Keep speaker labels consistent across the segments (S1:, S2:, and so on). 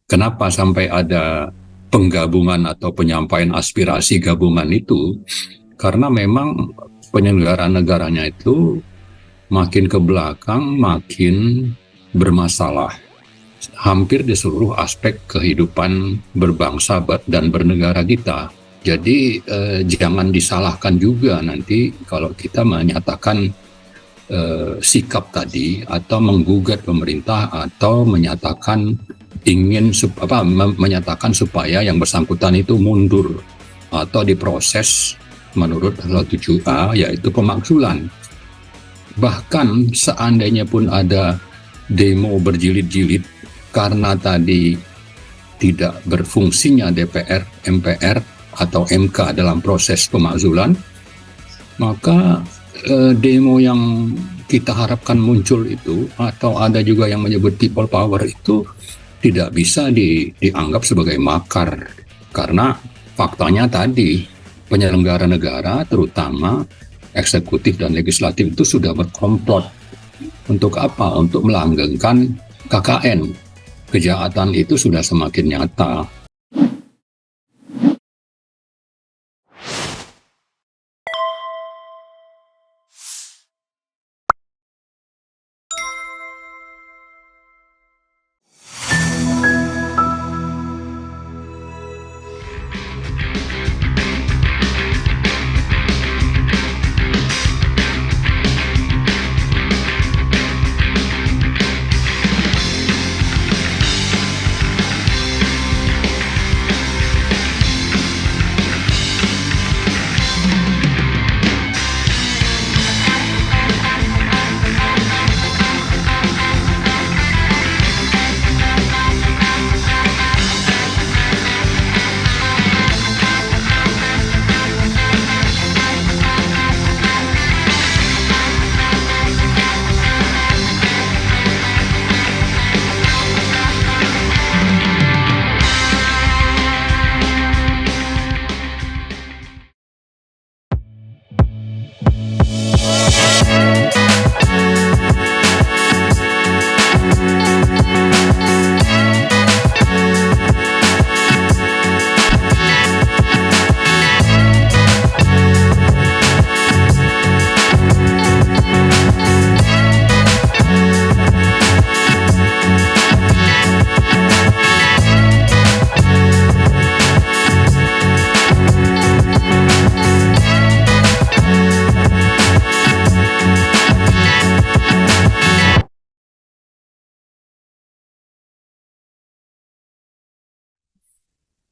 S1: Kenapa sampai ada penggabungan atau penyampaian aspirasi gabungan itu? Karena memang penyelenggaraan negaranya itu makin ke belakang makin bermasalah hampir di seluruh aspek kehidupan berbangsa dan bernegara kita. Jadi jangan disalahkan juga nanti kalau kita menyatakan sikap tadi atau menggugat pemerintah atau menyatakan menyatakan supaya yang bersangkutan itu mundur atau diproses menurut pasal 7A yaitu pemakzulan. Bahkan seandainya pun ada demo berjilid-jilid karena tadi tidak berfungsinya DPR, MPR atau MK dalam proses pemakzulan, maka demo yang kita harapkan muncul itu atau ada juga yang menyebut people power itu tidak bisa dianggap sebagai makar karena faktanya tadi penyelenggara negara terutama eksekutif dan legislatif itu sudah berkomplot untuk apa? Untuk melanggengkan KKN. Kejahatan itu sudah semakin nyata.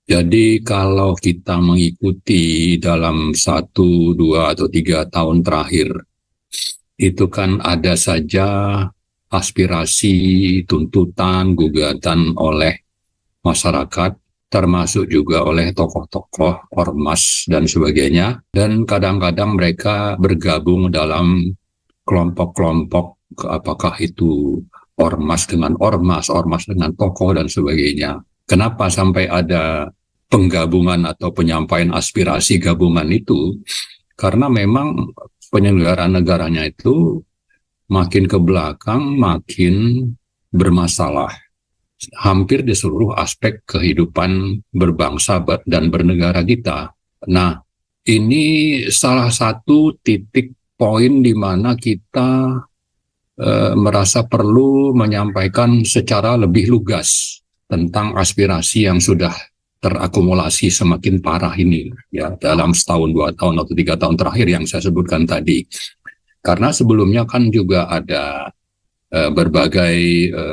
S1: Jadi kalau kita mengikuti dalam 1, 2, atau 3 tahun terakhir, itu kan ada saja aspirasi, tuntutan, gugatan oleh masyarakat, termasuk juga oleh tokoh-tokoh, ormas, dan sebagainya. Dan kadang-kadang mereka bergabung dalam kelompok-kelompok, apakah itu ormas dengan ormas, ormas dengan tokoh, dan sebagainya. Kenapa sampai ada penggabungan atau penyampaian aspirasi gabungan itu? Karena memang penyelenggaraan negaranya itu makin ke belakang makin bermasalah hampir di seluruh aspek kehidupan berbangsa dan bernegara kita. Nah, ini salah satu titik poin di mana kita merasa perlu menyampaikan secara lebih lugas tentang aspirasi yang sudah terakumulasi semakin parah ini ya dalam setahun, 2 tahun, atau 3 tahun terakhir yang saya sebutkan tadi. Karena sebelumnya kan juga ada berbagai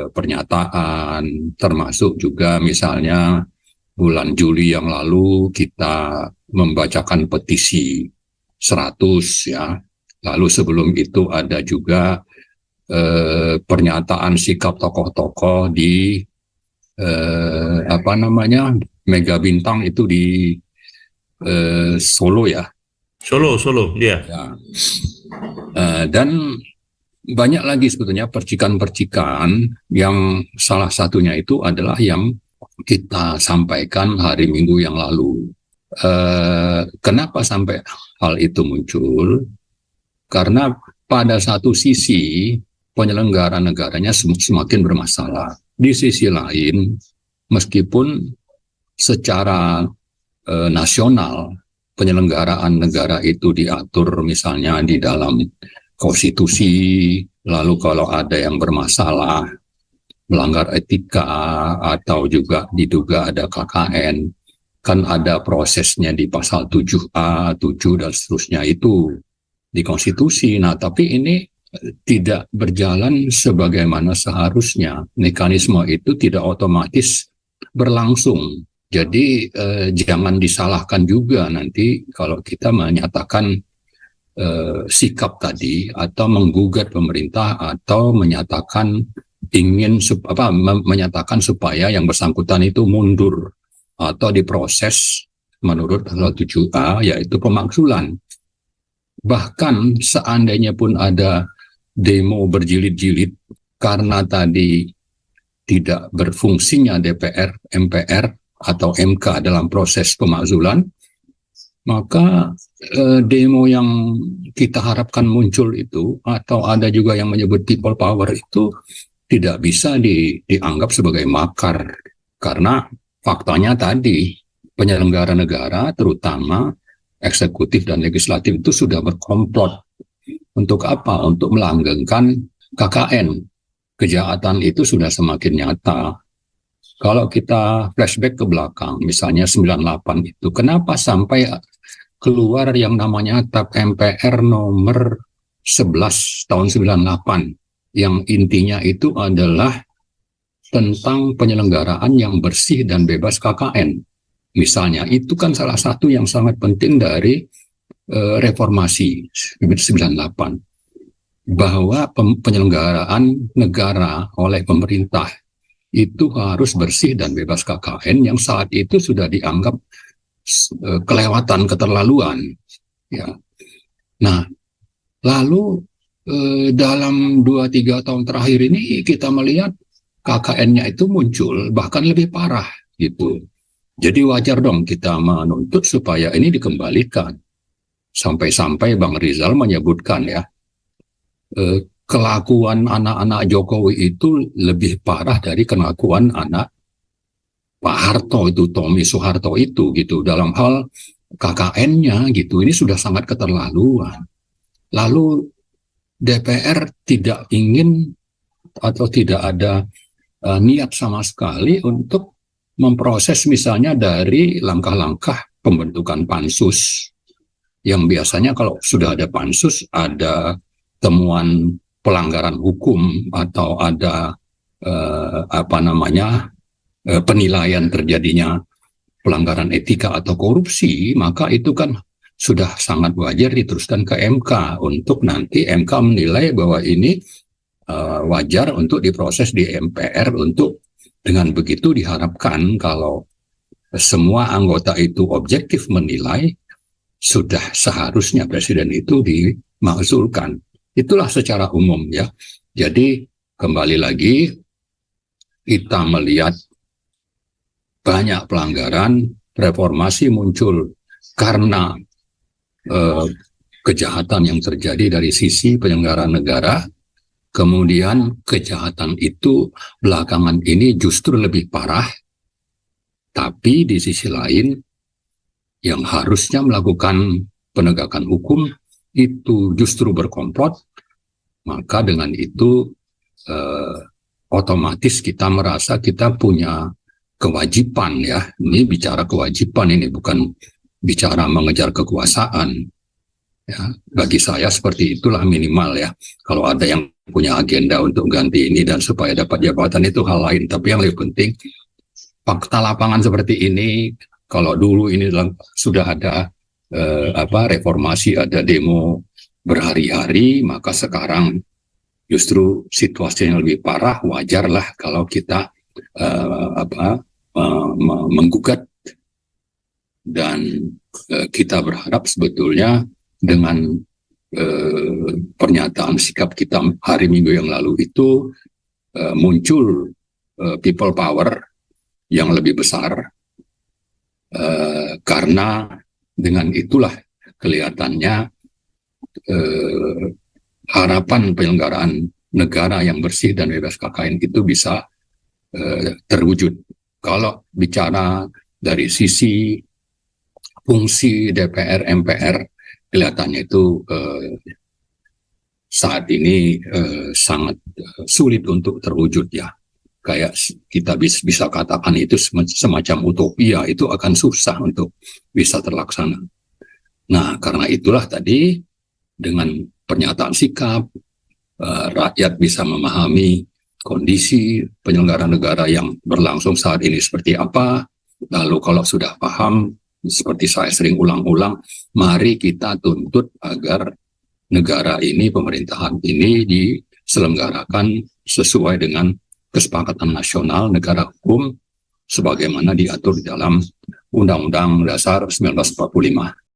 S1: pernyataan, termasuk juga misalnya bulan Juli yang lalu kita membacakan petisi 100 ya. Lalu sebelum itu ada juga pernyataan sikap tokoh-tokoh di Mega Bintang itu di Solo ya.
S2: Solo, dia.
S1: Ya. Dan banyak lagi sebetulnya percikan-percikan yang salah satunya itu adalah yang kita sampaikan hari Minggu yang lalu. Kenapa sampai hal itu muncul? Karena pada satu sisi penyelenggara negaranya semakin bermasalah. Di sisi lain, meskipun secara nasional penyelenggaraan negara itu diatur misalnya di dalam konstitusi, lalu kalau ada yang bermasalah, melanggar etika atau juga diduga ada KKN, kan ada prosesnya di pasal 7A, 7 dan seterusnya itu di konstitusi. Nah, tapi ini tidak berjalan sebagaimana seharusnya. Mekanisme itu tidak otomatis berlangsung. Jadi jangan disalahkan juga nanti kalau kita menyatakan sikap tadi atau menggugat pemerintah atau menyatakan menyatakan supaya yang bersangkutan itu mundur atau diproses menurut pasal 7A yaitu pemakzulan. Bahkan seandainya pun ada demo berjilid-jilid karena tadi tidak berfungsinya DPR, MPR atau MK dalam proses pemakzulan, maka demo yang kita harapkan muncul itu, atau ada juga yang menyebut people power itu, tidak bisa dianggap sebagai makar. Karena faktanya tadi, penyelenggara negara, terutama eksekutif dan legislatif itu sudah berkomplot. Untuk apa? Untuk melanggengkan KKN. Kejahatan itu sudah semakin nyata. Kalau kita flashback ke belakang, misalnya 98 itu, kenapa sampai keluar yang namanya TAP MPR nomor 11 tahun 98, yang intinya itu adalah tentang penyelenggaraan yang bersih dan bebas KKN. Misalnya, itu kan salah satu yang sangat penting dari reformasi 98. Bahwa penyelenggaraan negara oleh pemerintah itu harus bersih dan bebas KKN yang saat itu sudah dianggap kelewatan, keterlaluan. Ya. Nah, lalu dalam 2-3 tahun terakhir ini kita melihat KKN-nya itu muncul bahkan lebih parah gitu. Jadi wajar dong kita menuntut supaya ini dikembalikan. Sampai-sampai Bang Rizal menyebutkan ya, kelakuan anak-anak Jokowi itu lebih parah dari kelakuan anak Pak Harto itu, Tommy Soeharto itu gitu, dalam hal KKN-nya gitu. Ini sudah sangat keterlaluan. Lalu DPR tidak ingin atau tidak ada niat sama sekali untuk memproses misalnya dari langkah-langkah pembentukan pansus, yang biasanya kalau sudah ada pansus, ada temuan pelanggaran hukum atau ada penilaian terjadinya pelanggaran etika atau korupsi, maka itu kan sudah sangat wajar diteruskan ke MK untuk nanti MK menilai bahwa ini wajar untuk diproses di MPR. Untuk dengan begitu diharapkan kalau semua anggota itu objektif menilai, sudah seharusnya presiden itu dimakzulkan. Itulah secara umum ya. Jadi kembali lagi kita melihat banyak pelanggaran, reformasi muncul karena kejahatan yang terjadi dari sisi penyelenggaraan negara. Kemudian kejahatan itu belakangan ini justru lebih parah, tapi di sisi lain yang harusnya melakukan penegakan hukum itu justru berkomplot. Maka dengan itu otomatis kita merasa kita punya kewajiban ya. Ini bicara kewajiban, ini bukan bicara mengejar kekuasaan. Ya, bagi saya seperti itulah minimal ya. Kalau ada yang punya agenda untuk ganti ini dan supaya dapat jabatan itu hal lain. Tapi yang lebih penting fakta lapangan seperti ini. Kalau dulu ini sudah ada reformasi, ada demo berhari-hari, maka sekarang justru situasinya lebih parah. Wajarlah kalau kita menggugat, dan kita berharap sebetulnya dengan pernyataan sikap kita hari Minggu yang lalu itu muncul people power yang lebih besar, karena dengan itulah kelihatannya harapan penyelenggaraan negara yang bersih dan bebas KKN itu bisa terwujud. Kalau bicara dari sisi fungsi DPR MPR, kelihatannya itu saat ini sangat sulit untuk terwujud ya. Kayak kita bisa katakan itu semacam utopia, itu akan susah untuk bisa terlaksana. Nah, karena itulah tadi dengan pernyataan sikap, rakyat bisa memahami kondisi penyelenggara negara yang berlangsung saat ini seperti apa. Lalu kalau sudah paham, seperti saya sering ulang-ulang, mari kita tuntut agar negara ini, pemerintahan ini diselenggarakan sesuai dengan kesepakatan nasional negara hukum sebagaimana diatur di dalam Undang-Undang Dasar 1945.